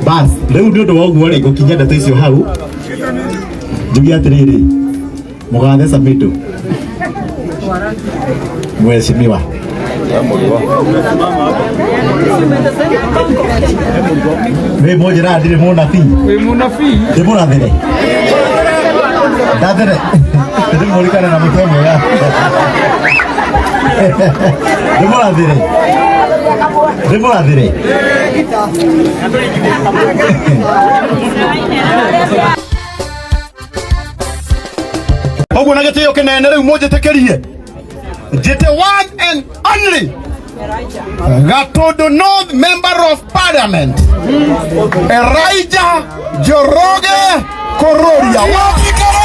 Bas, leo ndio ndo wangu wale gokinya ndeto icio hau. Njugi atiriri. Mugathe Samido. Mheshimiwa. Wewe moja na ndire mona fi. Wewe mona fi. Ndire mona ndire. Ndire. Ndire molikana na mtu mwega. Ndire mona ndire. Ndire mona ndire. Ogo na gete yoke na nere moja tekerie. Jete one and only Gatondo North Member of Parliament Elijah Njoroge Kororia. Wapi Kororia?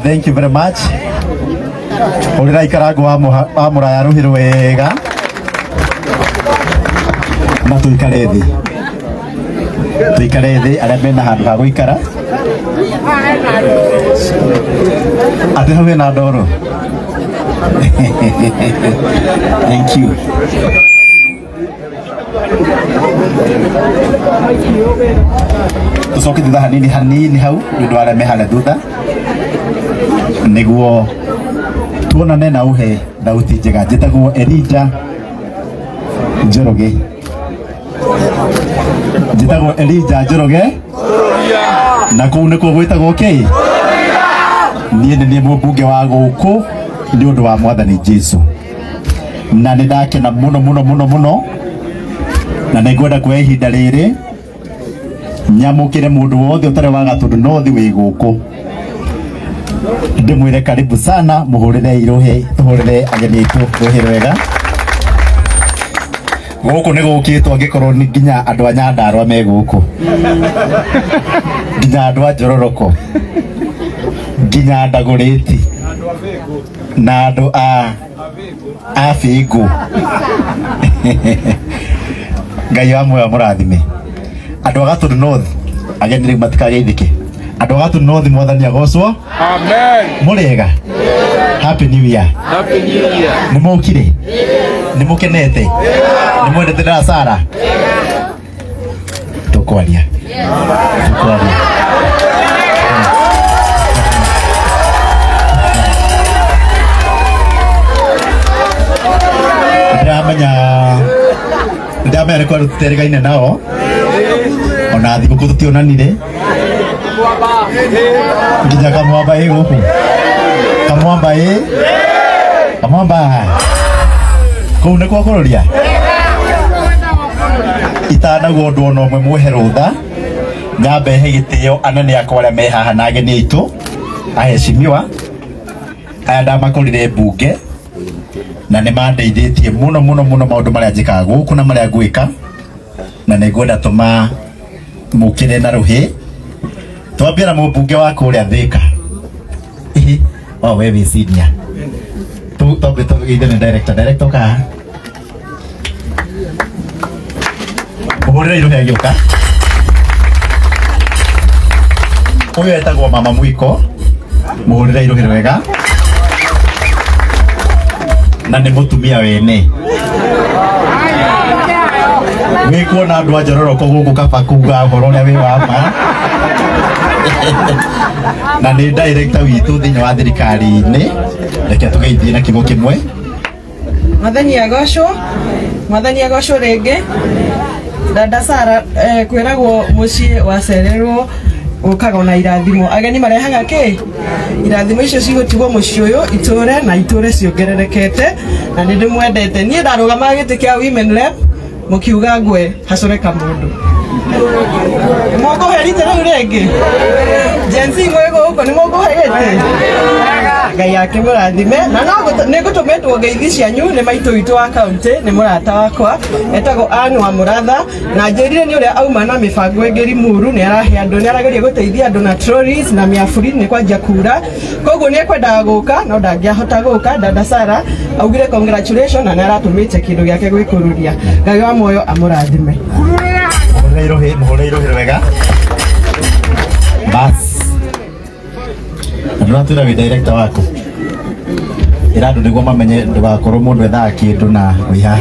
Thank you very much. Olira ikarago wa muraya ruhiro wega. Na tuikarethi. Tuikarethi aria mena handu ha guikara. Ate hawe na ndoro. Thank you. Tusoke thutha hanini hau ndu aria mehana thutha niguo tuonane na uhe thauti njega. Njĩtagwo Elijah Njoroge. Njĩtagwo Elijah Njoroge na kũu nĩkuo gwĩtagwo kĩ? Niĩ nĩ mũmbunge wa gũkũ nĩ ũndũ wa Mwathani Jesũ, na nĩ ndakena mũno na nĩngwenda kuoya ihinda rĩrĩ nyamũkĩre mũndũ wothe ũtarĩ wa Gatondo North wĩ gũkũ ndimwire karibu sana, muhurire irohe, tuhurire ageni aitu ruhe rwega. Guku ni gukitwo angikorwo ni nginya andu a Nyandarua me guku, nginya andu a Njororoko, nginya Ndaguriti na andu a Fingu. Ngai amwe amurathime. Andu a Gatondo North ageni riu matikageithike. Andu a Gatondo North Mwathani agocwo. Amen. Murega. Happy New Year. Happy New Year. Nimukire. Nimukenete. Nimwendete na Sara. Tukwaria. Tukwaria. Ndamenya kwa tuteregaine nao. Ona thiguku tutionanire. Nginya kamwamba guku. Kamwamba kamwamba kũu nĩ kwa kũroria itanaguo ũndũ ona ũmwe muohe rũtha nyambe he gĩtĩo anene akwa arĩa me haha na ageni aitũ aheshimiwa aya ndamakorire mbunge na nĩ mandeithĩtie mũno maũndũ marĩa njĩkaga gũkũ na marĩa ngwĩka, na nĩngwenda tũma mũkĩre na rũhĩ. Twambie na mũmbunge wa kũrĩa Thĩka. We wĩciria twambe tũgeithie nĩ director ka mũhũrĩre irohe agĩũka. Ũyũ etagwo Mama Mwiko, mũhũrĩre irohe rwega, na nĩ mũtumia wene. wikuona andu anjororoko guku kaba kuga horo ria wi wama na ni director witu thiini wa thirikari-ini reke tugeithie na kigo kimwe. Mwathani agocwo ringi dada Sara kwiragwo mucii wacererwo ukaga na irathimo ageni marehaga ki irathimo icio cigotigwo mucii uyu iture na iture ciongererekete na ndi mwendete nie ndarugama giti kia women rep mukiuga ngwe hacoreka mundu moko herite riu ringi jensi mwego uko ni moko herite ngai yake murathime na no nigutumetwo ngeithi cianyu ni maitu witu wa county ni murata wakwa etagwo Anne wa Muratha na njirire ni uria auma na mibango engeri muru ni arahe andu ni arageria guteithia andu na trolleys na miafuri ni kwanja kura koguo ni ekwendaga guka no ndangiahota guka dada Sara augire congratulations na naratumite kindu giake gwikururia ngai wa moyo amurathime muhore irohe wega bas ndatwira wi director wako irandu niguo mamenye ndugakorwo mundu ethaga kindu na wihaha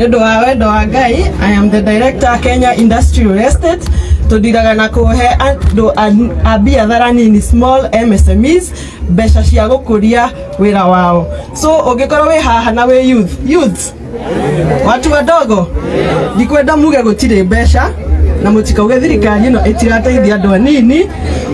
ndu wa wendo wa Ngai. I am the director Kenya Industrial Estate tudiraga na kuhe andu a biathara nini small MSMEs mbeca cia gukuria wira wao so ungikorwo wi haha na wi youth watu wadogo ndikwenda muge gutire mbeca na mutikauge thirikari ino itirateithia andu anini.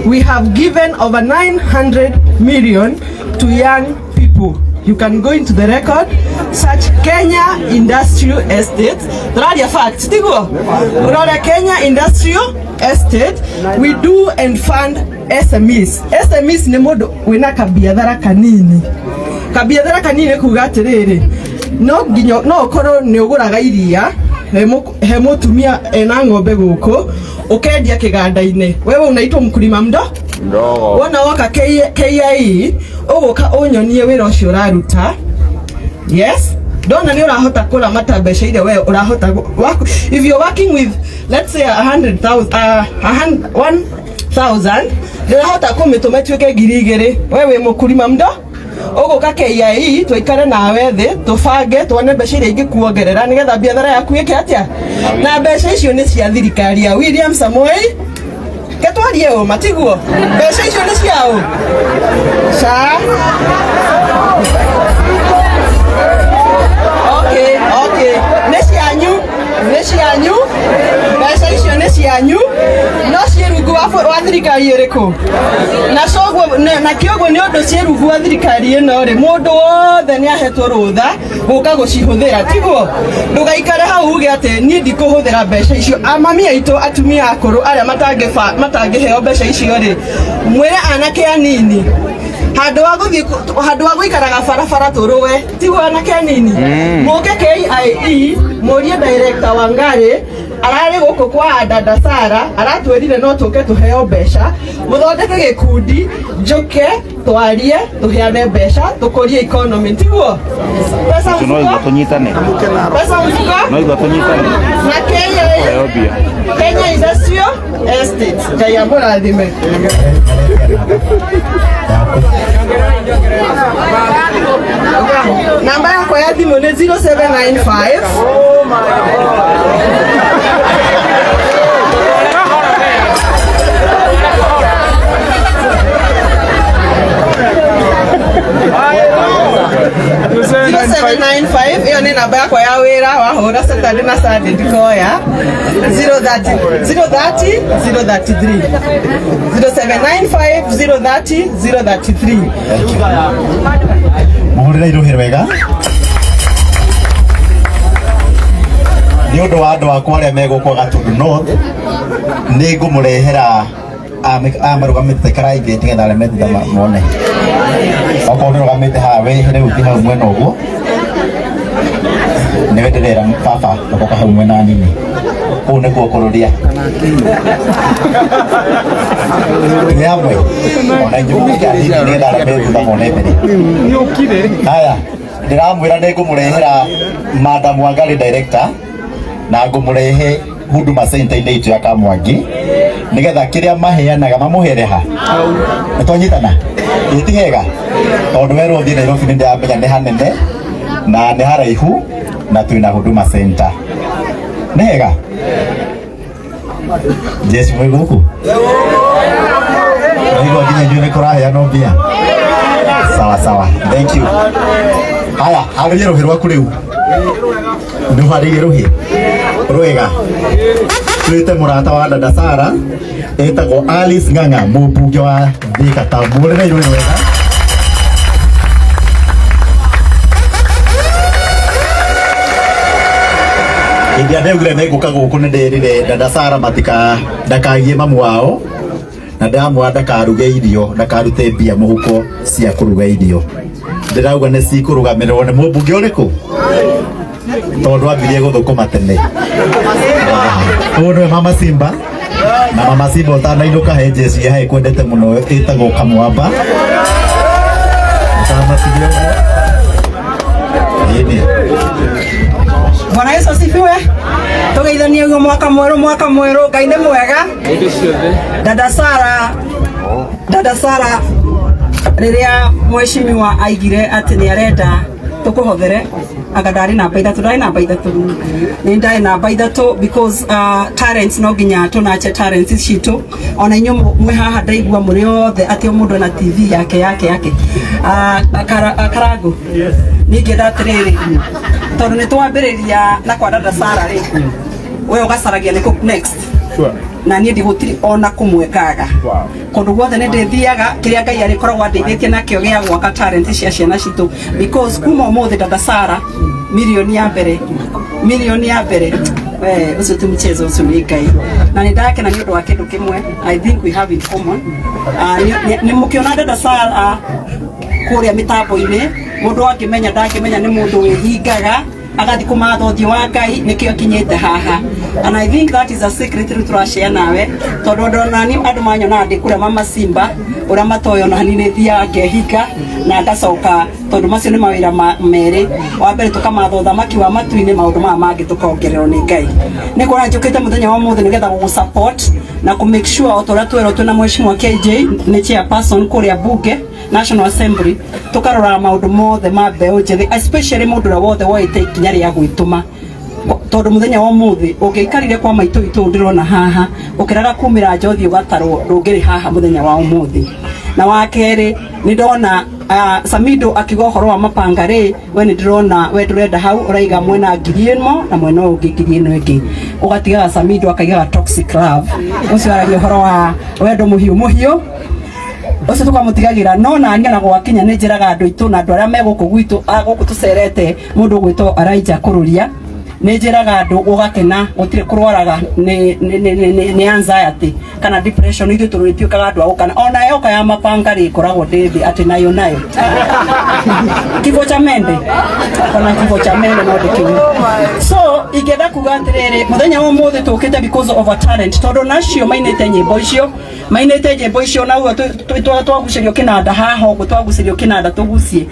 We have given over 900 million to young people. You can go into the record, search Kenya Industrial Estate. Turaria fact, tiguo. Urore Kenya Industrial Estate, we do and fund SMEs. SMEs ni mundu wina kabiathara kanini. Kabiathara kanini kuga atiriri. No nginyo no ukorwo ni uguraga iria he mutumia ena ng'ombe guku ukendia kiganda-ini wewe unaitwa mkulima mdogo wona woka KIE uguka unyonie wira ucio uraruta. Yes, ndona ni urahota kura matambeca ile wewe urahota if you're working with let's say 1,000 urahota kumituma tuike 2,000 wewe mkulima mdogo uguka KIE twaikare nawe thi tubange tuone mbeca iria ingikuongerera nigetha biathara yaku ike atia na mbeca icio ni cia thirikari ya William Samoei ketwarie o matiguo mbeca icio ni ciao sa okay ni cianyu mbeca icio ni cianyu no ciirungu wa thirikari iriku na coguo na kioguo ni undu ciirungu wa thirikari ino ri mundu wothe ni ahetwo rutha guka gucihuthira tiguo ndugaikare hau uge ati ni ndikuhuthira mbeca icio amami aitu atumia akuru aria matangiheo mbeca icio ri mwire anake anini handu wa guikaraga barabara turuwe tiguo anake anini muke KIE murie director wa Ngari arari guku kwa dada Sara aratwirire no tuke tuheo mbeca muthondeke gikundi njuke twarie tuheane mbeca tukurie economy tiguo pesa mfuko tunyitane na Kenya Industrial Estate kaya murathime namba yako ya thimu ni 0795 0795 hiyo ni namba yako ya wira wahura Saturday na Sunday ndikoya 030 033 0795 030 033 muhurira iruhire wega ni undu wa andu akwa aria megukwa Gatundu North ni ngumurehera amarugamite karaingi nigetha aria metha mone okorwo nirugamite haha wehere uthi hau mwena uguo ni wenderera baba ugoka hau mwena nini kuu nikuo kururia ni amwe ona injukia nini nigetha aria metha mone mbere haya ndiramwira ni ngumurehera Madam Wangari director na ngumurehe Huduma Center-inĩ itu ya Kamwangi nigetha kiria maheanaga mamuhereha nitonyitana itigega tondu werwo thie Nairobi ni ndiamenya ni hanene na ni haraihu na twina Huduma Center Nega Jesi mwe guku Naigo ginya njune kurahe ya nombia Sawa thank you Haya hagire ruhi rwaku riu nduharire ruhi rwega twite murata wa dada Sara etagwo Alice Ng'ang'a mũmbunge wa Thika Town mũrĩre irũĩ rwega India ndegire nĩngũka gũkũ nĩndĩrire dada Sara ndakagie mamu wao na ndamwa ndakaruge irio ndakarute mbia mũhuko cia kũruga irio ndĩrauga nĩ cikũrũgamĩrĩrwo nĩ mũmbunge ũrĩkũ tondu ambirie guthukuma tene ũyũ Mama Simba na Mama Simba ũtanainuka he Jesu ya kwendete muno ĩtagwo Kamwamba Bwana Yesu asifiwe. Tugeithanie ugo mwaka mweru Ngai nĩ mwega. Dada Sara riria mheshimiwa aigire ati ni arenda tukuhothere agadari na baida tu ni ndai na baida tu because talents no ginya tunache talents citu ona inyo mwe haha ndaigua muri othe ati mundu na TV yake Karago ninge ndatiriri tondu ni twambiriria na kwa dada Sara ri we ugasaragia ni next na niĩ ndigũtiri ona kũmwekaga kũndũ guothe nĩ ndĩthiaga kĩrĩa Ngai arĩkoragwo andeithĩtie nakĩo gĩa gwaka talent cia ciana citũ because kuma ũmũthĩ dada Sara milioni ya mbere ucio ti mchezo ucio nĩ Ngai na nĩ ndakena nĩ ũndũ wa kĩndũ kĩmwe I think we have in common nĩ mũkĩona dada Sara kũrĩa mĩtambo-inĩ mũndũ angĩmenya ndangĩmenya nĩ mũndũ wĩhingaga agathi kumatha ũthiũ wa Ngai nĩkĩo kinyĩte haha and I think that is a secret turashare nawe tondu ndona ni andu manyona ndi kũrĩa Mama Simba ũrĩa matoyo na hanini thia ngehinga na ngacoka tondu macio nĩ mawĩra merĩ wa mbere tukamatha ũthamaki wa matu-inĩ maũndũ maya mangĩ tukongererwo nĩ Ngai nĩ kũra njũkĩte mũthenya wa mũthĩ nĩgetha gũsupport na ku make sure ũtora twerwo twĩna mheshimiwa KJ nĩ chairperson kũrĩa bunge National Assembly tukarora maũndũ mothe ma mbeũ njĩthĩ especially mũndũ ũrĩa wothe woete ikinya rĩa gwĩtũma tondu muthenya wa muthi ũngĩikarire kwa maitũ itũ ndirona haha ũkĩraga kumĩra njothi ũgatarwo ndũngĩrĩ haha muthenya wa muthi na wa kerĩ nĩ ndona Samido akiuga ũhoro wa mapanga rĩ we nĩ ndĩrona we ndũrenda hau ũraiga mwena ngiri ĩno na mwena ũngĩ ngiri ĩno ĩngĩ ũgatigaga Samido akaigaga Toxic Love ũcio aragia ũhoro wa wendo mũhiũ ucio tukamutigagira no na ngena gwakinya nĩ njĩraga andũ itũ na andũ arĩa megũkũ gwitũ gũkũ tucerete mũndũ gwĩtwo Araija Kũrũria nĩ njĩraga andũ ũgakena gũtirĩ kũrwaraga nĩ anxiety kana depression ithu tũrĩtuĩkaga andũ agũkana ona yoka ya mapanga rĩ koragwo ndĩthĩ atĩ nayo kifo cha mende kana kifo cha mende no ndĩkiuga so ingĩenda kuga atĩrĩrĩ mũthenya wa mũthĩ tũkĩte because of a talent tondu nacio mainĩte nyĩmbo icio na ugo twagucĩrio kĩnanda haha ũguo twagucĩrio kĩnanda tũgucie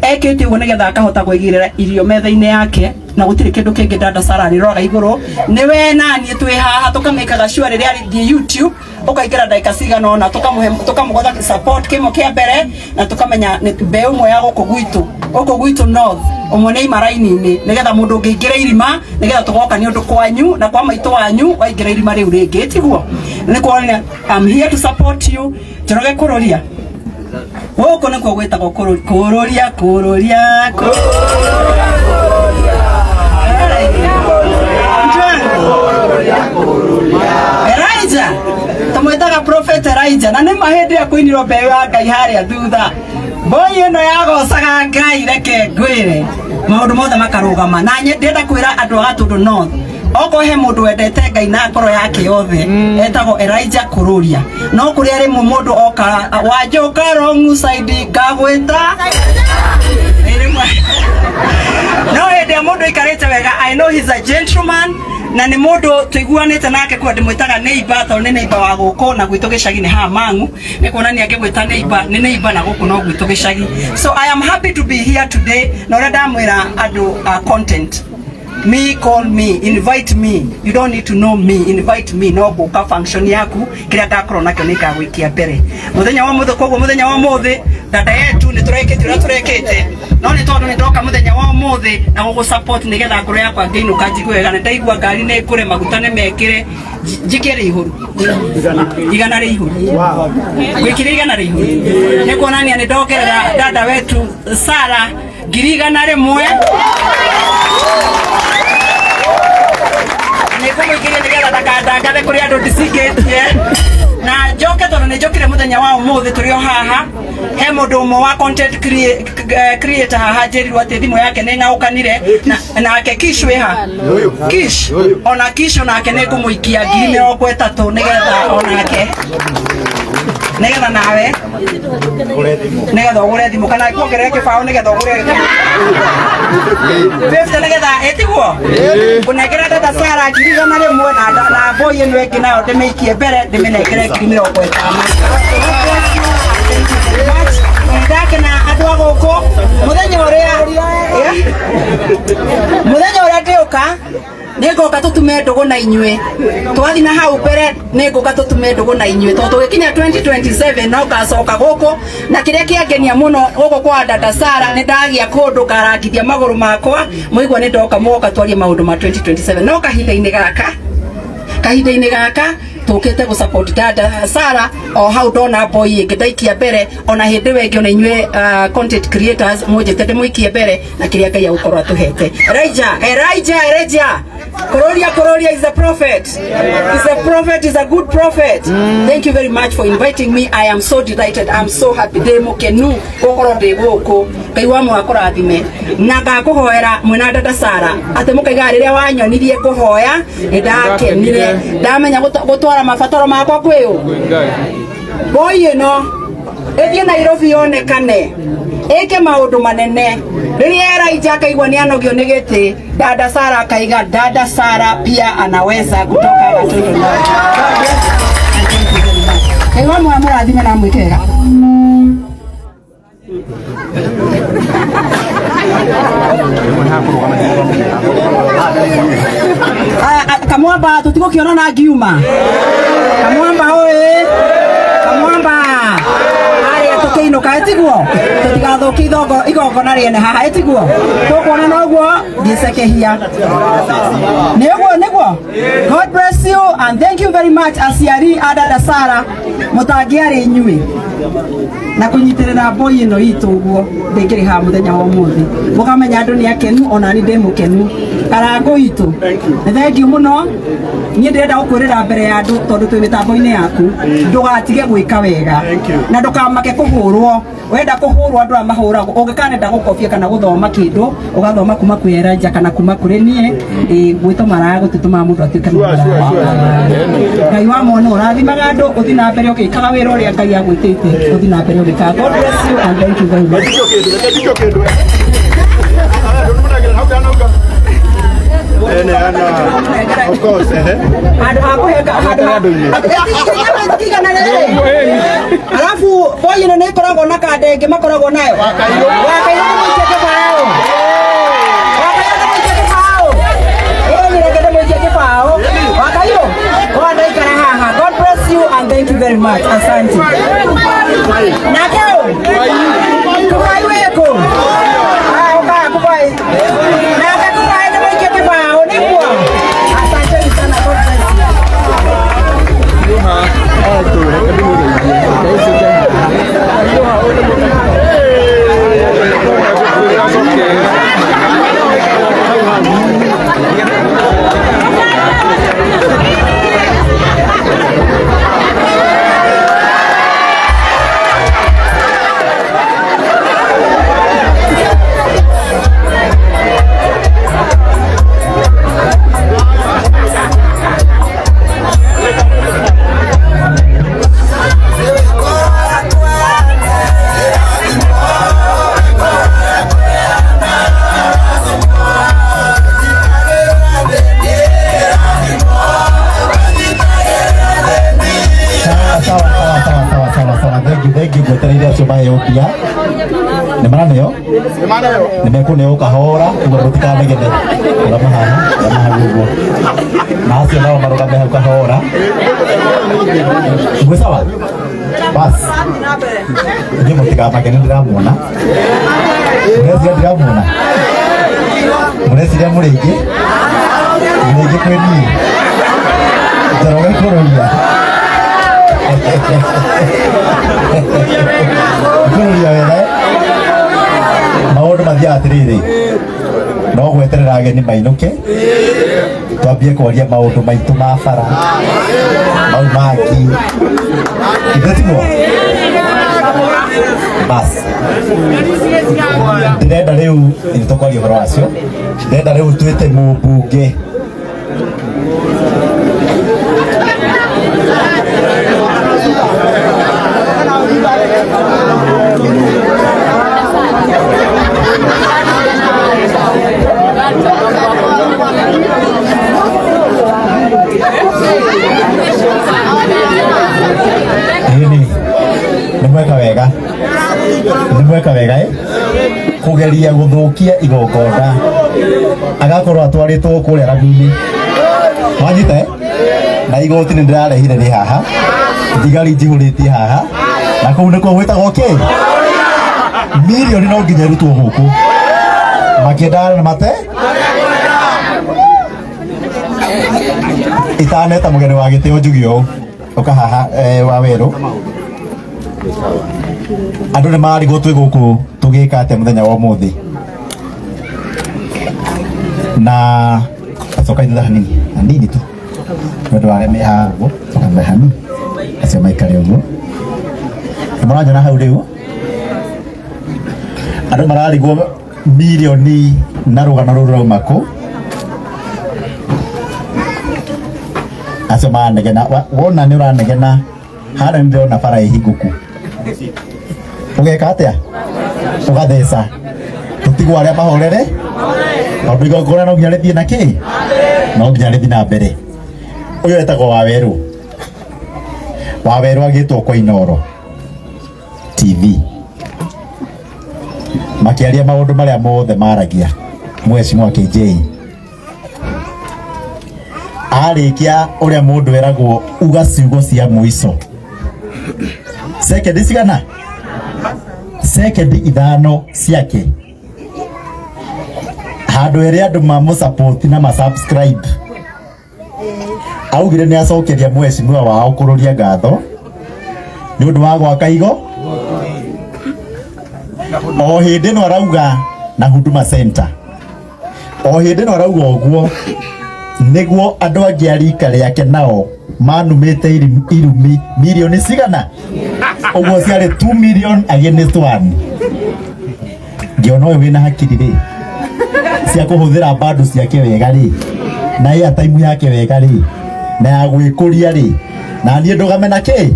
ekĩte ũguo nĩgetha akahota kwĩgĩrĩra irio metha-inĩ yake na gũtirĩ kĩndũ kĩngĩ dada Sara rĩroraga igũrũ nĩwe naniĩ twĩ haha tũkamĩkaga sure rĩrĩa arĩthiĩ YouTube ũkaingĩra ndagĩka cigana ũna tũkamũgotha support kĩmwe kĩa mbere na tũkamenya mbeũ ĩmwe ya gũkũ gwitũ north ũmwe nĩ ima raini-inĩ nĩgetha mũndũ ũngĩingĩra irima nĩgetha tũgoka nĩ ũndũ kwanyu na kwa maitũ wanyu waingĩra irima rĩu rĩngĩ tiguo nĩ kuonania I'm here to support you Njoroge Kũrũria gũkũ nĩkuo gwĩtagwo Kũrũria Elijah tumwĩtaga Prophet Elijah na nĩ mahĩndĩ ya kũinĩrwo mbeũ ya Ngai harĩa thutha boy ĩno yagocaga Ngai reke ngwĩre maũndũ mothe makarũgama na ndĩrenda kwĩra andũ a Gatundu North oko he mũndũ wendete Ngai na ngoro yake yothe etagwo Elijah Kũrũria no kũrĩ arĩ mũndũ oka wanjũka wrong side ngagwĩta no hĩndĩ mũndũ ikarĩte wega I know he's a gentleman na nĩ mũndũ tũiguanĩte nake kwa ndĩmwĩtaga neighbor tondũ nĩ neighbor wa gũkũ na gwitũ gĩcagi-inĩ haha Mang'u nĩ kuonania angĩgwĩta neighbor na gũkũ no gwitũ gĩcagi so I am happy to be here today na ũrĩa ndamwĩra andũ content Me, call me, invite me. You don't need to know me, invite me. No guka function yaku kira ngakoro nakyo nikagwikia mbere. Muthenya wa muthe koguo muthenya wa muthe dada yetu ni turekete no ni tondu ni ndoka muthenya wa muthe na gugu support nigetha ngoro yakwa ngeinuka njigwe wega na ndaigua ngari ni kure maguta ni mekire njikire ihuru igana ri ihuru gwikire igana ri ihuru ni kuonania ni ndokerera dada wetu Sara ngiri igana rimwe nikumwikirie nigetha ndakandangathe kuri andu ndicigetie na njoke tondu ni njokire muthenya wa umuthi turi o haha he mundu umwe wa content creator haha njirirwo ati thimu yake ni ngaukanire nake Kish wiha Kish ona Kish onake ni ngumuikia 30,000 nigetha onake nigetha nawe nigetha ugure thimu kana kuongerera kibao nigetha ugure thimu 50 nigetha etiguo kunengera dada Sara ngiri igana rimwe na boy eno engi nayo ndimiikie mbere ndiminengere 30,000 ndake na andu aguku muthenya uria ndioka ningoka tutume ndugu na inyue twathi na hau mbere ningoka tutume ndugu na inyue tondu tugikinya 2027 no gacoka guku na kiria kiangenia muno guku kwa dada Sara ni ndagia kundu karangithia maguru makwa muigwa ni ndoka moka twarie maundu ma 2027 no kahinda-ini gaka tukite gu support dada Sara o hau ndona boy ngidaikia mbere ona hindi wengi ona inyue content creators mujete ndimuikie mbere na kiria Ngai agukorwo atuhete Elijah Kororia is a prophet. Is a good prophet. Thank you very much for inviting me. I am so delighted. I'm so happy. Demo kenu kokoro de goko. Kai wa mwakora thime. Na gakuhoera mwena dada Sara. Ate mukaiga riria wanyonirie kuhoya ndakenire. Ndamenya gutwara mabataro makwa kwiyo. Boy no. Ethie Nairobi onekane. Eke maundu manene riria Elijah akaigwa ni anogio ni giti dada Sara akaiga dada Sara pia anaweza kutoka Gatundu na kaiwa murathime na mwikega Kamwamba tutiko kiona na giuma Kamwamba oe Kamwamba tukino ka etiguo tutigathuki igongona riene haha etiguo tukuona noguo ngicekehia niguo God bless you and thank you very much aciari dada Sara mutangiari inyui na kunyitirira boy ino itu guo ndingiri ha muthenya wa umuthi mukamenya andu ni akenu ona ni ndimukenu karango itu thank you muno ni ndirenda gukwirira mbere ya andu tondu twi mitambo-ini yaku ndugatige gwika wega na ndukamake kuhurwo wenda kuhurwo andu amahuragwo ungikanenda gukofia kana guthoma kindu ugathoma kuma kwi Elijah kana kuma kuri nie gwitũmara gutitũma mundu atuike Ngai wa mwana urathimaga andu uthi na mbere ukikaga wira uria Ngai agwitite uthi na mbere ukikaga. God bless you and thank you very much. Of course, alafu boy ino ni koragwo na kadenge makoragwo nayo wakaiyo God bless you and thank you very much. Asante. Nakeo. Kubai weko. Kubai. Kubai na mwike kibao ni kwa. Asante sana. God Thank you gwetereire acio maheo mbia nĩ maraneo nimekune ukahora kuga gutikanegene uramahaha uramahaguo na acio nao marugame hau kahora ngwe sawa bas ni mutikamake ni ndiramwona mureciria muringi kweni njaroge kururia kururia wega maundu mathiaga atiriri no gweterera ageni mainuke twambie kwaria maundu maitu ma bara mau mangi ithetimo bas ndirenda riu nitokwaria uhoro wacio ndirenda riu twite mumbunge nimweka wega kugeria guthukia igongona agakorwo atwaritwo kuria rami-ini wanyite na igoti ni ndirarehire ri haha thigari njihuritie haha na kuu nikuo gwitagwo ki milioni no nginya rutwo guku makiendana na mate itaneta mugeni wa gitio njugio uka haha wa weru andu ni marigwo twi guku tugika atia muthenya wa umuthi na acoka itha hanini tu ndu areme haguo coka hanini acio maikare uguo muranyona hau riu andu mararigwo milioni na rugano ruru rauma ku acio manegena wona ni uranegena hana ndirona bara ihinguku ugeka atia ugatheca tutigwo aria mahorere tondu igongona no nginya rithie na ki no nginya rithie na mbere uyu etagwo Waweru agitwo kwa Inoro TV makiaria maundu maria mothe maragia Mheshimiwa KJ arikia uria mundu eragwo uga ciugo cia muico sekendi cigana sekendi ithano ciake handu eri andu mamu support na ma subscribe augire ni acokeria Mheshimiwa wao kururia ngatho ni undu wa gwaka igo o hindi no arauga na Huduma Center o hindi no arauga uguo niguo andu angi arika riake nao manumite irumi milioni cigana uguo ciari 2 million against 1 ngiono wina hakiri ri cia kuhuthira bado ciake wega ri na ya time yake wega ri na ya gwikuria ri na nie ndugame na ki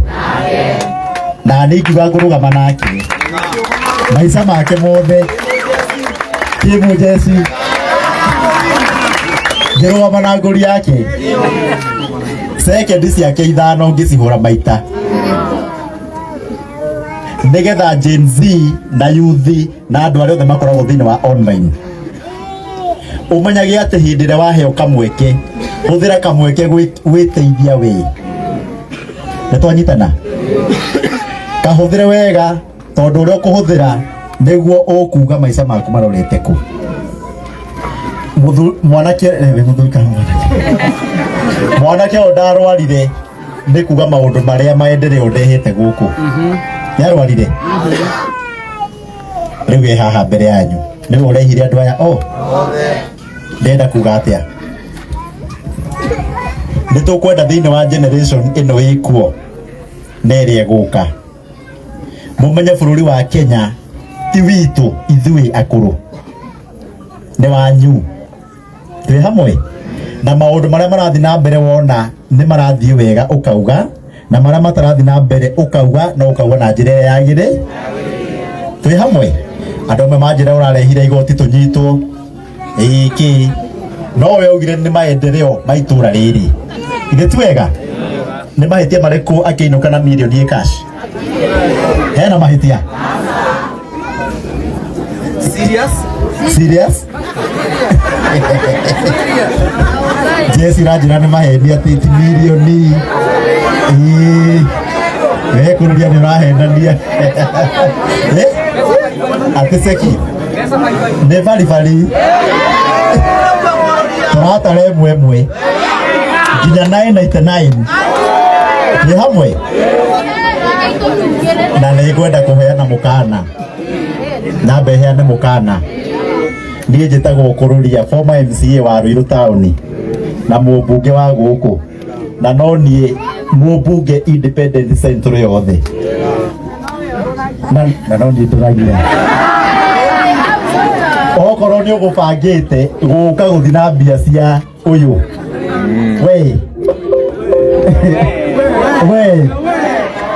na ni kiuga ngurugama nake maica make mothe timu jesi ngirugama na nguri yake sekendi ciake ithano ngicihura maita nigetha Gen Z na youth na andu aria othe makoragwo thiini wa online umenyage ati hindi ria waheo kamweke huthira kamweke gwiteithia we nitwanyitana kahuthire wega tondu uria ukuhuthira niguo ukuga maica maku marorete ku mwanake mwanake ndarwarire ni kuga maundu maria maendeleo ndehete guku yarwarire riu e haha mbere yanyu niwe urehire andu aya ndenda kuga atia nitukwenda thiini wa generation ino ikuo na iria guka mumenye bururi wa Kenya ti witu ithui akuru ni wanyu twi hamwe na maundu maria marathi na mbere wona ni marathi wega ukauga na maria matarathi na mbere ukauga no ukauga na njira ya yagire twi hamwe andu me manjira urarehire igoti tunyitwo iki no we ugire ni maendeleo maitura riri ithe twega ni mahitia mariku akiinuka na milioni cash hena mahitia Serious? Jesse Rajina ni maheni ati milioni. Wewe kurudia ni rahenda. Ati seki. Never vali. Hata leo mwe. Ginya 999. Ni hamwe. Na nĩngwenda kũheana mũkana na mbeheane mũkana niĩ njĩtagwo Kũrũria former MCA wa Ruiru Town na mũmbunge wa gũkũ na no niĩ mũmbunge independent central yothe na no niĩ ndĩragia okorwo nĩ ũgũbangĩte gũka gũthi na mbia cia ũyũ we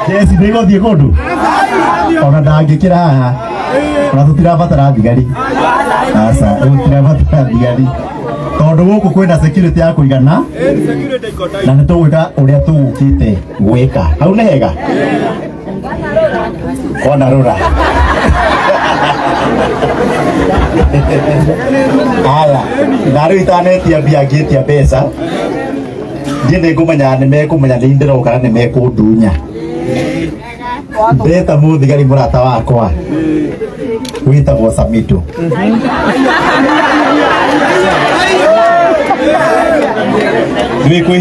Jesse nĩgũthiĩ kũndũ ona ndangĩkĩra haha ona tũtirabatara thigari aca tũtirabatara thigari tondũ gũkũ kwĩna security ya kũigana na nĩ tũgwĩka ũrĩa tũgũkĩte gwĩka hau nĩ hega ona rũra haya na rĩu itanetia mbia ngĩtia mbeca ndiĩ nĩngũmenya nĩmekũmenya nĩ ndĩroka na nĩmekũndunya ndeta mũthigari mũrata wakwa wĩtagwo Samitu nĩ kwĩ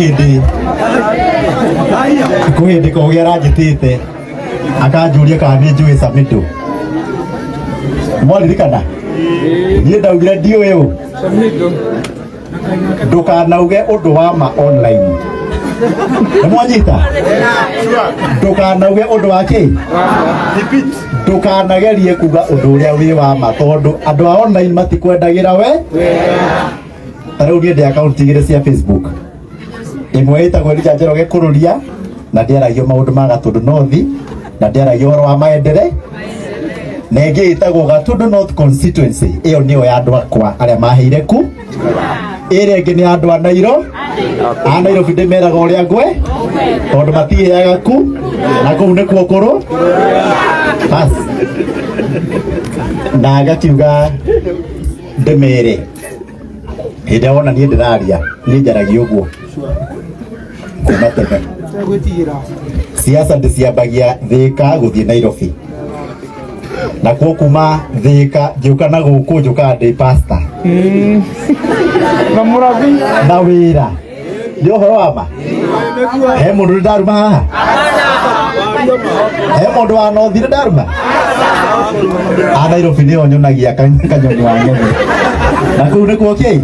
hĩndĩ kogĩa aranjĩtĩte akanjũria kana nĩ njũĩ Samitu mwaririkana niĩ ndaugire ndiũĩ ũ ndũkanauge ũndũ wa ma online Mwanyita ndũkanauge ũndũ wa kĩ ndũkanagerie kuga ũndũ ũrĩa wĩ wa ma tondũ andũ a online matikwendagĩra we tarĩu niĩ ndĩ account igĩrĩ cia Facebook ĩmwe ĩtagwo Elijah Njoroge Kũrũria na ndĩaragio maũndũ ma Gatũndũ North na ndĩaragio ũhoro wa maendeleo na ĩngĩ ĩtagwo Gatũndũ North constituency ĩyo nĩyo ya andũ akwa arĩa maheire ku ĩrĩa ĩngĩ nĩ andũ a Nairobi ndĩmeraga ũrĩa ngwe tondũ matiheaga ku na kũu nĩkuo kũrũ basi na agakiuga ndĩmere hĩndĩ wona niĩ ndĩraria niĩ njaragia ũguo kuma tene siasa ndĩciambagia Thĩka gũthiĩ Nairobi na kuo kuma Thĩka njũka na gũkũ njũkaga ndĩ pastor na mũrathi na wĩra nĩ ũhoro wa ma he mũndũ ndaruma haha he mũndũ wa North ndaruma a Nairobi nĩyo nyonagia kanyoni wa ng'ombe na kũu nĩkuo kĩ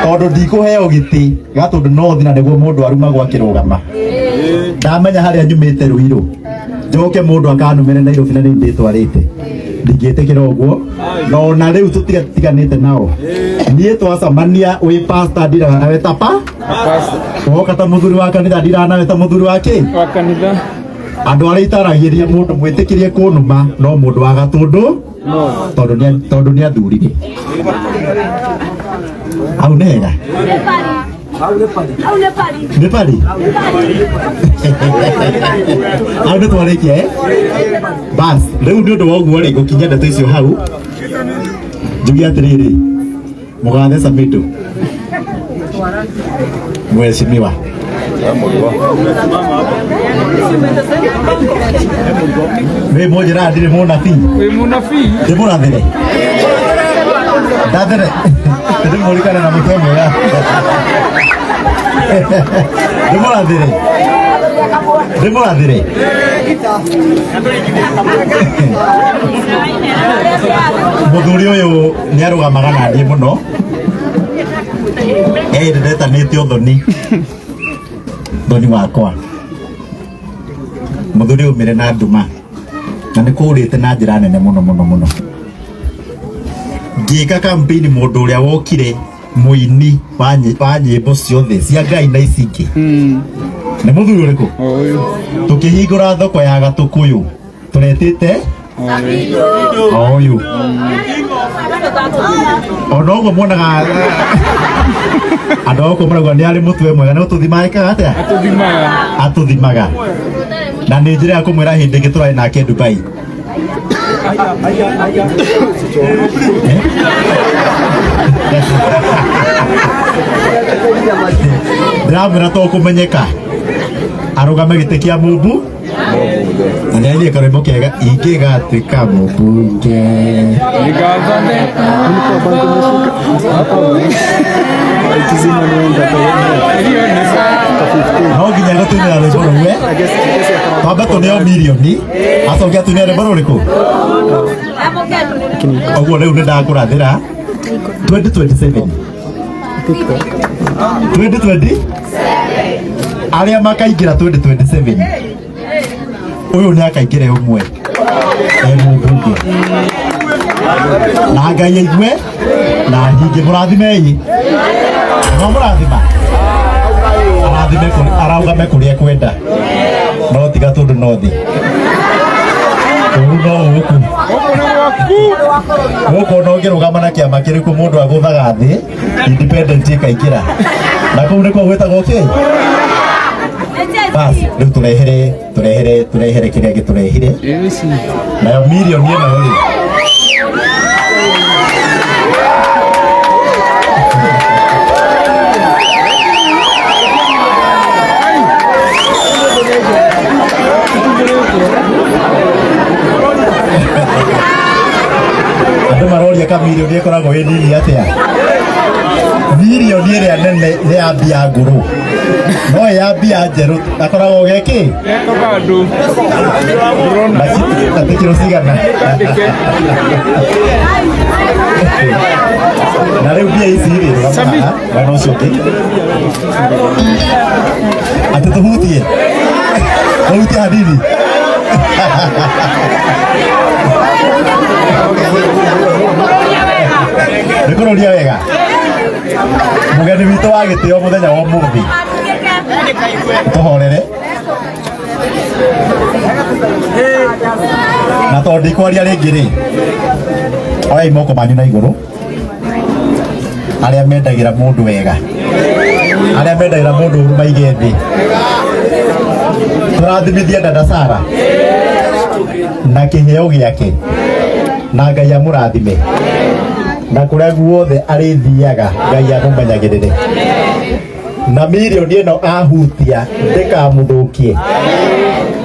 tondũ ndikũheo gĩtĩ Gatũndũ North na nĩguo mũndũ arumagwo akĩrũgama ndamenya harĩa nyumĩte Ruiru njoke mũndũ akanumĩre Nairobi na nĩ ndĩtwarĩte ndingĩtĩkĩra ũguo no na rĩu tũtiganĩte nao niĩ twacamania wĩ pastor ndiraga nawe tapa woka ta mũthuri wa kanitha ndiraga nawe ta mũthuri wa kĩ wa kanitha andũ arĩa itaragĩria mũndũ mwĩtĩkĩrie kũnuma no mũndũ wa Gatũndũ tondũ nĩ athurire hau nĩ hega nĩ pari hau nĩ twarĩkia bas rĩu nĩ ũndũ wa ũguo rĩ gũkinya ndeto icio hau njuge atĩrĩrĩ mũgathe Samitu mheshimiwa wĩ mũnjĩra ndirĩ mũnabii ndĩ mũrathĩre ndathĩre ndĩ mũrikana na mũtwe mwega ndĩ mũrathĩre mũthuri ũyũ nĩ arũgamaga na niĩ mũno ndetanĩte ũthoni thoni wakwa mũthuri ũmĩre na nduma na nĩ kũrĩte na njĩra nene mũno ngĩka campaign mũndũ ũrĩa wokire mũini wa nyĩmbo ciothe cia Ngai na ici ingĩ nĩ mũthuri ũrĩkũ tũkĩhingũra thoko ya Gatũkũyũ tũretĩte ũyũ ona ũguo muonaga andũ ako marauga nĩ arĩ mũtwe mwega nĩ ũtũthimaga ĩkaga atĩa atũthimaga na nĩ njĩra ya kũmwĩra hĩndĩ ĩngĩ tũrarĩ nake Dubai Ndĩramwĩra to kũmenyeka arũgame gĩtĩ kĩa mũmbu na nĩainĩe karwĩmbo kega ingĩgatuĩka mũmbunge no nginya gũtũmĩra rwĩmbo rũu twambe tũneo mirioni acoke atũmĩre rwĩmbo rũrĩkũ ũguo rĩu nĩ ndakũrathĩra 2027 arĩa makaingĩra 2027 ũyũ nĩ akaingĩre ũmwe mũmbunge na Ngai aigue na hinge mũrathimei no mũrathima araugame kũrĩa kwenda no tiga tondũ no thĩ gũkũ no ngĩrũgama na kĩama kĩrĩkũ mũndũ agũthaga thĩ independent ĩkaingĩra na kũu nĩkuo gwĩtagwo kĩ basi rĩu tũrehere kĩrĩa gĩtũrehire nayo mirioni ĩno rĩ andũ maroria ka mirioni ĩkoragwo ĩ nini atĩa mirioni ĩrĩa nene nĩ ya mbia ngũrũ no ya mbia njerũ akoragwo gĩkĩ atĩ kiro cigana na rĩu mbia ici rĩ wena ũcio ũngĩ atĩ tũhutie hanini nĩkũroria wega mũgeni witũ wa gĩtĩo mũthenya wa ũmũthĩ tũhorere na tondũ ndikwaria rĩngĩ rĩ oyai moko manyu na igũrũ arĩa mendagĩra mũndũ wega arĩa mendagĩra mũndũ ũru maige thĩ tũrathimithia dada Sara na kĩheo gĩake na Ngai amũrathime na kũrĩa guothe arĩthiaga Ngai amũmenyagĩrĩre na mirioni ĩno ahutia ndĩkamũthũkie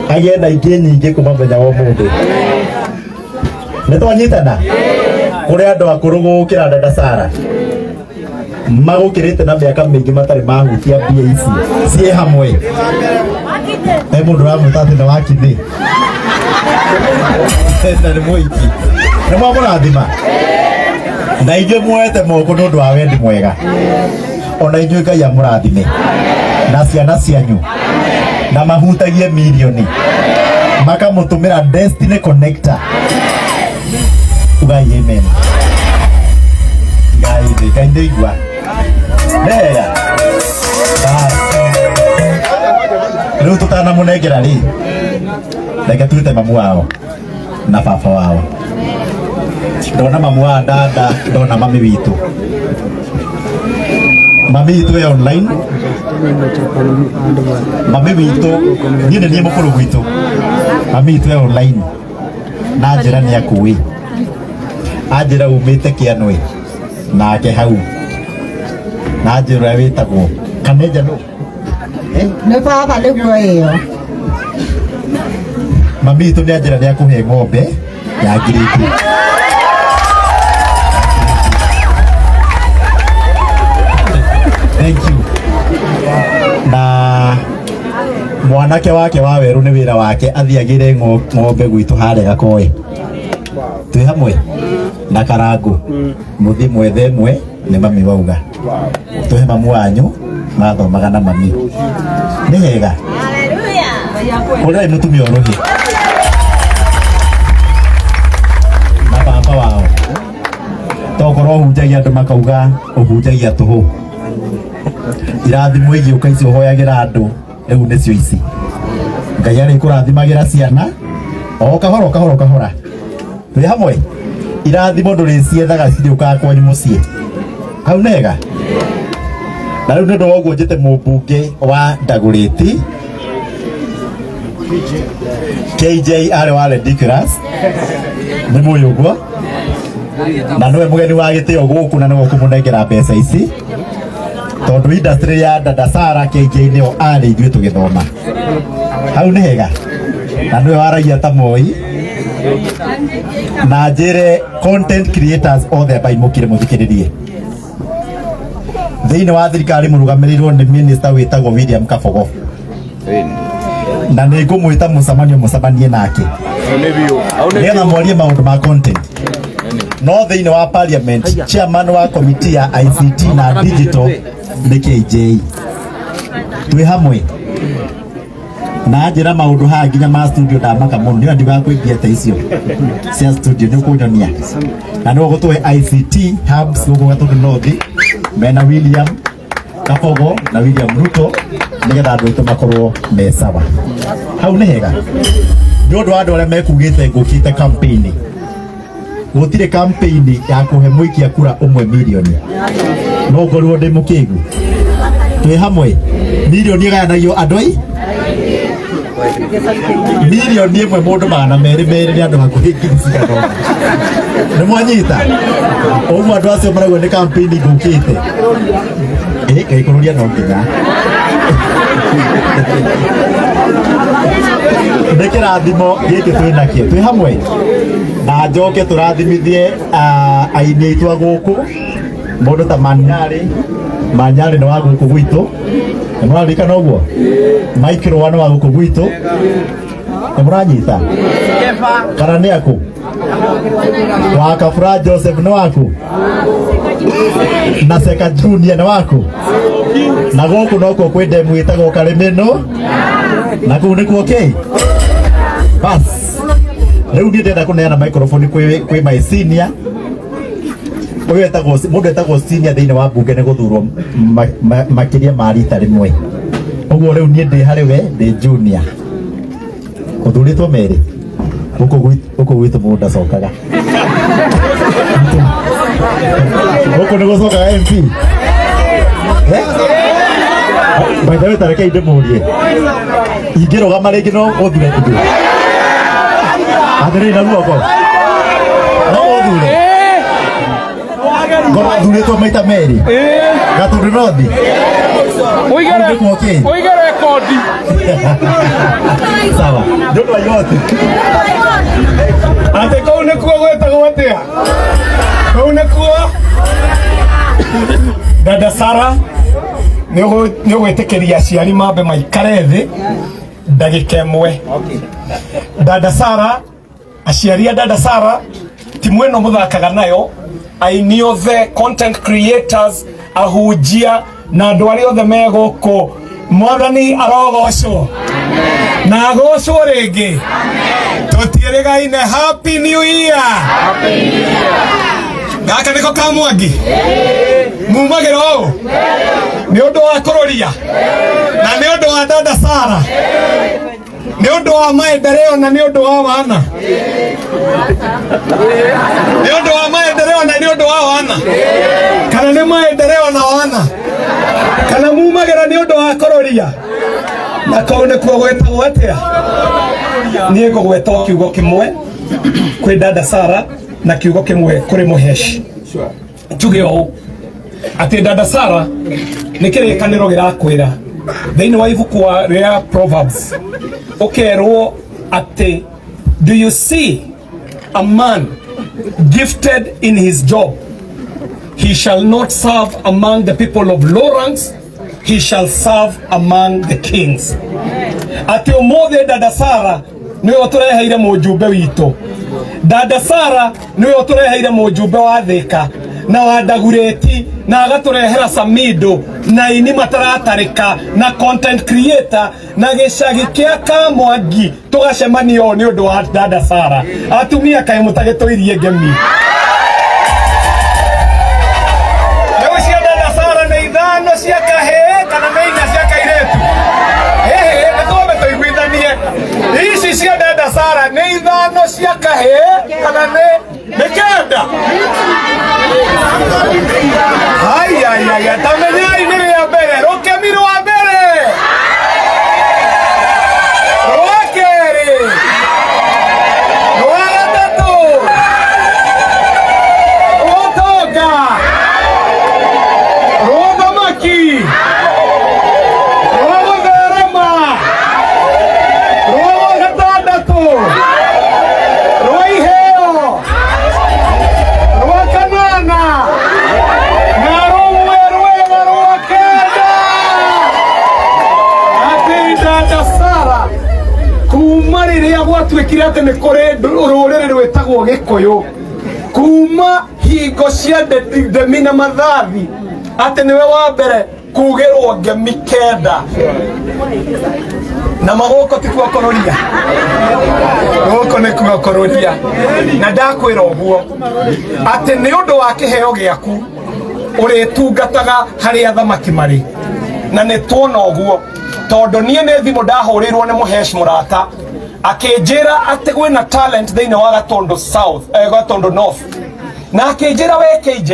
agĩe na ingĩ nyingĩ kuma mũthenya wa ũmũthĩ nĩtwanyitana kũrĩ andũ akũrũ gũkĩra dada Sara magũkĩrĩte na mĩaka mĩingĩ matarĩ mahutia mbia ici ciĩ hamwe he mũndũ ũramwĩta atĩ nĩ wakithi na nĩ mũiki nĩ mwamũrathima na inyuĩ muoete moko nĩ ũndũ wa wendi mwega ona inyuĩ Ngai amũrathime na ciana cianyu na mahutagie mirioni makamũtũmĩra Destiny Connector ugai amen Ngai ndĩigua nega rĩu tũtanamũnengera rĩ reke turute mamu wao na baba wao ndona mamu wa dada ndona mami witũ mami witũ e online mami witũ niĩ nĩ niĩ mũkũrũ gwitũ mami witũ e online na njĩra nĩ akũĩ anjĩra umĩte Kĩanwe nake hau na njĩra ũrĩa wĩtagwo Kaneja no nĩ baba nĩguo ĩyo mami witũ nĩ anjĩra nĩ akũhe ng'ombe ya ngirĩki thank you na mwanake wake wa werũ nĩ wĩra wake athiagĩre ng'ombe gwitũ harĩa Gakoe twĩ hamwe na Karangu mũthi mwethe mwe nĩ mami wauga tũhe mamu wanyu mathomaga na mami nĩ hega ũrĩa mũtumia ũrũhi na baba wao tokorwo ũhunjagia andũ makauga ũhunjagia tũhũ irathimo igĩũka ici ũhoyagĩra andũ rĩu nĩcio ici Ngai arĩkũrathimagĩra ciana o kahora kahora twĩ hamwe irathimo ndũrĩciethaga cirĩũkaga kwanyu mũciĩ hau nega na rĩu nĩ ũndũ wa ũguo njĩte mũmbunge wa Ndagũrĩti KJ are wale Nicholas ni muyugwa na niwe mugeni wa gitio guku na niwe kumunengera mbeca ici tondu industry ya dada Sara KJ nio ari ithuĩ tũgĩthoma hau nĩ hega na niwe waragia ta Moi na njĩre content creators othe baimũkire mũthikĩrĩrie thĩinĩ wa thirikari mũrũgamĩrĩirwo nĩ minister wĩtagwo William Kabogo na nĩ ngũmwĩta mũcemanie nake nĩgetha mwarie maũndũ ma content no thĩinĩ wa parliament chairman wa committee ya ICT na digital nĩ KJ twĩ hamwe na njĩra maũndũ haha nginya ma studio ndamaka mũno nĩyo ndigakwĩngĩte icio cia studio nĩ kũnyonia na nĩ gũtũhe ICT hubs gũkũ Gatũndũ North mena William Kabogo na William Ruto nĩgetha andũ aitũ makorwo me sawa hau nĩ hega nĩ ũndũ wa andũ arĩa mekugĩte ngũkĩte campaign gũtirĩ campaign ya kũhe mũikia kura 1 milioni no ngorwo ndĩ mũkĩgu twĩ hamwe milioni ĩgayanagio andũ ai milioni 1 mũndũ 200 nĩ andũ hakuhĩ 600 nĩ mwanyita ũguo andũ acio marauga nĩ campaign ngũkĩte ĩkũrũria no nginya nĩ kĩrathimo gĩkĩ twĩnakĩo twĩ hamwe na njoke tũrathimithie aini aitũ gũkũ mũndũ ta Manyarĩ nĩ wa gũkũ gwitũ nĩ mũraririkana ũguo Mike Rũa nĩ wa gũkũ gwitũ nĩ mũranyita kana nĩ akũ wa Kabura Joseph nĩ waku na Seka Junior nĩ waku na gũkũ no kuo kwĩ ndemu ĩtagwo Karĩmĩnũ na kũu nĩkuo okay bas rĩu niĩ ndĩrenda kũneana microphone kwĩ my senior mũndũ etagwo senior thĩinĩ wa mbunge nĩ gũthurwo makĩria ma rita rĩmwe ũguo rĩu niĩ ndĩ harĩ we ndĩ junior ũthurĩtwo merĩ gũkũ gwitũ mũndũ ndacokaga gũkũ nĩ gũcokaga MP by the way tareke ndĩmũrie ingĩrũgama rĩngĩ no ũthure ithuĩ atĩrĩ na guoko no ũthure ngoro thurĩtwo maita merĩ Gatũndũ North Oige rekondi sawa ndio yote ate kau nĩkuo gwĩtagwo atĩa kau nĩkuo dada Sara nĩ ũgwĩtĩkĩria aciari mambe maikare thĩ ndagĩka ĩmwe dada Sara aciari a dada Sara timu ĩno mũthakaga nayo aini othe content creators ahunjia na andũ arĩa othe me gũkũ mwathani arogocwo na agocwo rĩngĩ tũtiĩrĩgaine happy new year gaka nĩko ka Mwangi mumagĩra ũũ nĩ ũndũ wa kũrũria na nĩ ũndũ wa dada Sara nĩ ũndũ wa maendeleo na nĩ ũndũ wa wana nĩ ũndũ wa maendeleo na nĩ ũndũ wa wana kana nĩ maendeleo na wana kana mumagĩra nĩ ũndũ wa kũrũria na kau nĩkuo gwĩtagwo atĩa niĩ ngũgweta kiugo kĩmwe kwĩ dada Sara na kiugo kĩmwe kũrĩ Mũheci tuge ũũ atĩ dada Sara nĩ kĩrĩkanĩro gĩrakwĩra thĩinĩ wa ibuku rĩa Proverbs ũkerwo atĩ do you see a man gifted in his job he shall not serve among the people of low ranks he shall serve among the kings atĩ ũmũthĩ dada Sara nĩwe ũtũreheire mũjumbe witũ dada Sara nĩwe ũtũreheire mũjumbe wa Thĩka na wa Ndagurĩti na agatũrehera Samido na ini mataratarĩka na content creator na gĩcagi kĩa Kamwangi tũgacemania ũũ nĩ ũndũ wa dada Sara atumia kaĩ mũtagĩtũirie ngemi rĩu cia dada Sara nĩ ithano cia kahĩĩ kana nĩ 4 cia kairĩtu nĩ twambe tũiguithanie ici cia dada Sara nĩ ithano cia kahĩĩ kana nĩ kenda tamenyai nĩ rĩa mbere rũkemi rwa mbere rwake kuma riria gwatuikire ati ni kuri ruriri rwetagwo Gikuyu, kuma hingo cia Ndemi na Mathathi ati niwe wa mbere kugirwo ngemi kenda na magoko tikwa kororia goko ni kwa kororia na ndakwira uguo ati ni undu wa kiheo giaku uri tungataga hari athamaki mari na ni tuona uguo tondu nie ni thimu ndahurirwo ni Muhesh Murata akinjira ati gwina talent thiini wa Gatondo South Gatondo North na akinjira we KJ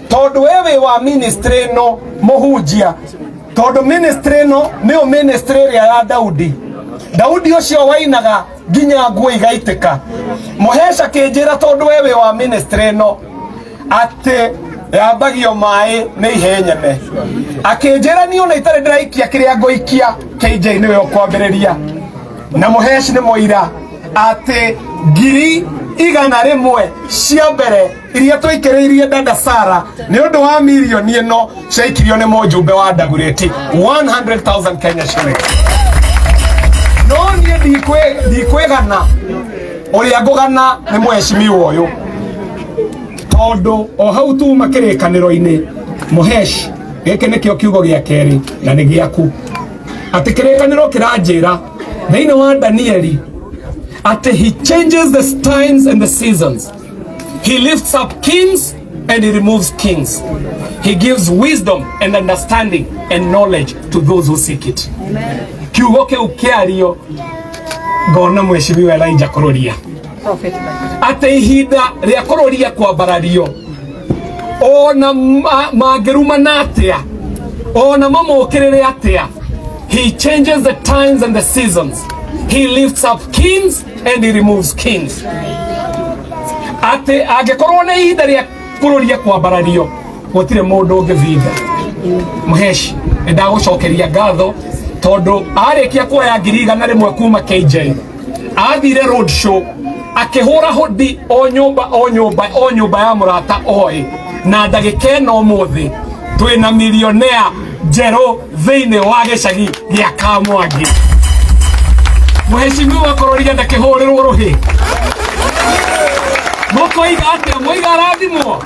tondu wewe wa ministry no muhunjia tondu ministry no niyo ministry ya Daudi ucio wainaga nginya nguo igaitika Muhesh akinjira tondu wewe wa ministry no ati yambagio mai ni ihenyeme akinjira ni ona itare ndiraikia kiria ngoikia KJ niwe ukwambiriria na Muhesh ni moira ati ngiri 100 cia mbere iria twikiriirie dada Sara ni undu wa milioni ino ciaikirio ni mujumbe wa Dagoretti 100,000 Kenya shillings. No nie ndikwigana uria ngugana ni mweshimiwa uyu tondu o hau tu makirikaniro-ini Muhesh giki nikio kiugo gia keri na ni giaku ati kirikaniro kiranjira thiini wa Danieli ati he changes the times and the seasons, he lifts up kings and he removes kings, he gives wisdom and understanding and knowledge to those who seek it. Kiugo kiu kiario ngona mweshimiwa Elijah Kororia ati ihinda ria Kororia kwambarario ona magirumana atia ona mamukirire atia, he changes the times and the seasons, he lifts up kings and he removes kings. Ati agikorwo na ihinda ria Kororia kwambarario gutire mundu ungivinga Muhesh ndagucokeria ngatho tondu arikia kuoya 100,000 kuma KJ athire road show akihura hodi o nyumba ya Murata oi na ndagika no muthi twina millionaire njeru thiini wa gicagi gia Kamwangi. Mheshimiwa Kororia ndakihurirwo ruhi mukoiga atia muiga rathimo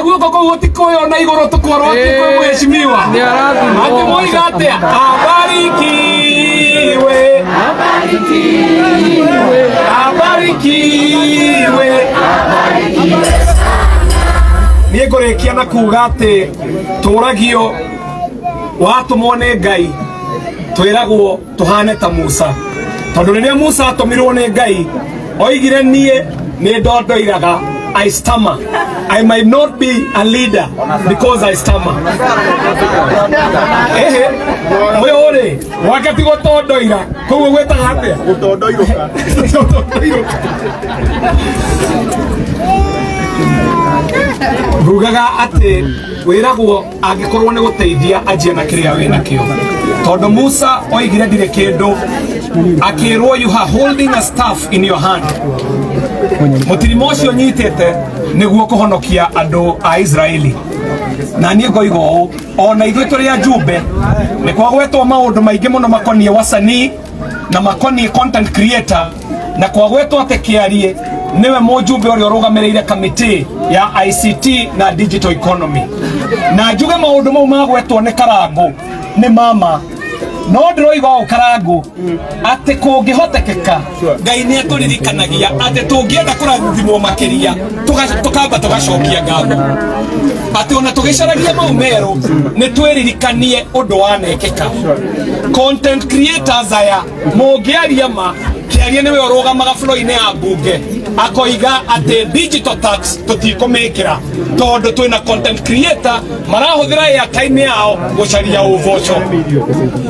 guoko kou gutikuona iguru tukwarwo ati kwi mheshimiwa ati muiga atia abarikiwe nie ngurikia na kuga ati turagio watumwo ni Ngai twiragwo tuhane ta Musa tondu riria Musa atumirwo ni Ngai oigire nie ni ndondoiraga I stammer, I might not be a leader because I stammer. Moyore wakati gotondoira koguo gwetaga atia gutondoiruka ngugaga ati wiragwo angikorwo ni guteithia ajia na kiria wina kio tondu Musa oigire ndire kindu akirwo you are holding a staff in your hand mutirimo ucio nyitete niguo kuhonokia andu a Israeli na nie ngoiga uu ona ithuĩ tũrĩ ajumbe nĩ kwagwetwo maũndũ maingĩ mũno makonie wasanii na makonie content creator na kwagwetwo atĩ Kĩarie niwe mujumbe ũrĩa ũrũgamĩrĩire kamĩtĩ ya ICT na digital economy na njuge maũndũ mau magwetwo nĩ Karangũ nĩ mama no ndiroiga o Karangũ ati kũngĩhotekeka Ngai nĩ atũririkanagia ati tũngĩenda kũrathimwo makĩria tukamba tugacokia ngatho ati ona tũgĩcaragia mau merũ nĩ twĩririkanie ũndũ wanekeka. Content creators aya mũngĩaria ma Kĩarie niwe ũrũgamaga floor-inĩ ya mbunge akoiga ati digital tax tũtikũmĩkĩra tondu twina content creator marahuthira airtime yao gucaria uvoco.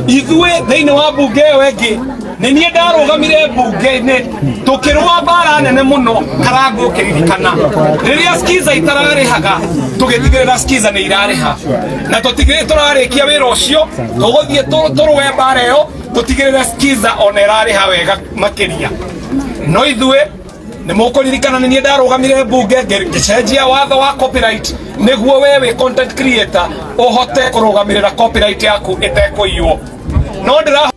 Ithuĩ thiini wa mbunge ĩyo ĩngĩ nĩ niĩ ndarũgamire mbunge-inĩ tukĩrũa mbara nene mũno Karangũ ũkĩririkana rĩrĩa skiza itararĩhaga tũgĩtigĩrĩra skiza nĩ irarĩha na tũtigĩrĩre tũrarĩkia wĩra ũcio tũgũthiĩ tũrũe mbara ĩyo tũtigĩrĩre skiza ona ĩrarĩha wega makĩria. No ithuĩ nĩ mũkũririkana nĩ niĩ ndarũgamire mbunge ngĩcenjia watho wa copyright nĩguo we wĩ content creator ũhote kũrũgamĩrĩra copyright yaku ĩtekũiywo. No ndĩra